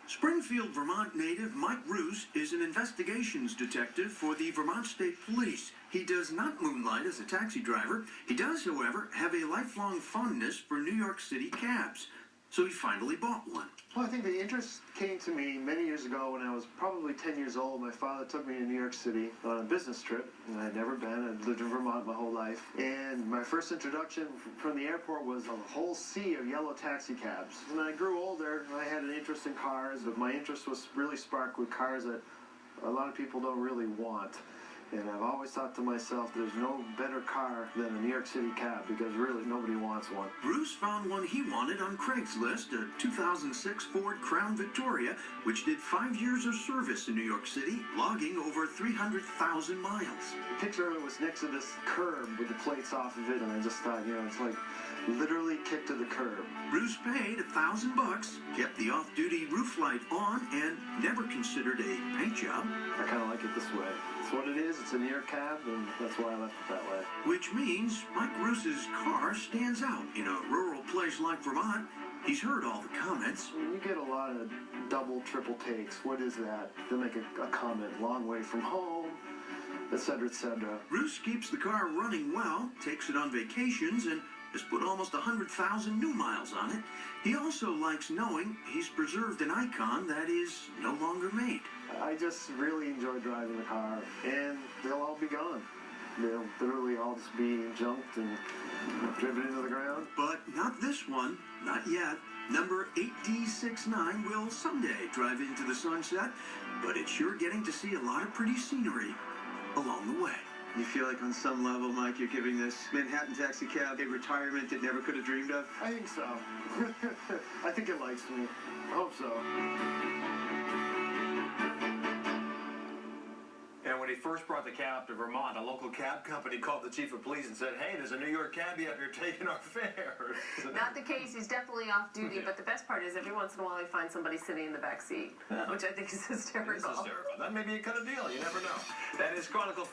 Springfield, Vermont native Mike Roos is an investigations detective for the Vermont State Police. He does not moonlight as a taxi driver. He does, however, have a lifelong fondness for New York City cabs. So he finally bought one. Well, I think the interest came to me many years ago when I was probably 10 years old. My father took me to New York City on a business trip, and I had never been. I'd lived in Vermont my whole life. And my first introduction from the airport was a whole sea of yellow taxi cabs. When I grew older, I had an interest in cars, but my interest was really sparked with cars that a lot of people don't really want. And I've always thought to myself, there's no better car than a New York City cab, because really nobody wants one. Bruce found one he wanted on Craigslist, a 2006 Ford Crown Victoria, which did 5 years of service in New York City, logging over 300,000 miles. The picture of it was next to this curb with the plates off of it, and I just thought, it's like literally kicked to the curb. Bruce paid $1,000, kept the off-duty roof light on, and never considered a paint job. I kind of like it this way. It's what it is. It's a New York cab, and that's why I left it that way. Which means Mike Roos's car stands out in a rural place like Vermont. He's heard all the comments. You get a lot of double, triple takes. What is that? They'll make a comment, long way from home, etc., etc. Roos keeps the car running well, takes it on vacations, and has put almost 100,000 new miles on it. He also likes knowing he's preserved an icon that is no longer made. I just really enjoy driving the car, and they'll all be gone. They'll literally all just be junked and driven into the ground. But not this one, not yet. Number 8D69 will someday drive into the sunset, but it's sure getting to see a lot of pretty scenery along the way. You feel like on some level, Mike, you're giving this Manhattan taxi cab a retirement it never could have dreamed of? I think so. I think it likes me. I hope so. And when he first brought the cab to Vermont, a local cab company called the chief of police and said, "Hey, there's a New York cabbie up here taking our fare." Not the case. He's definitely off duty, but the best part is every once in a while he finds somebody sitting in the back seat, which I think is hysterical. It is hysterical. That may be a kind of deal. You never know. That is Chronicle.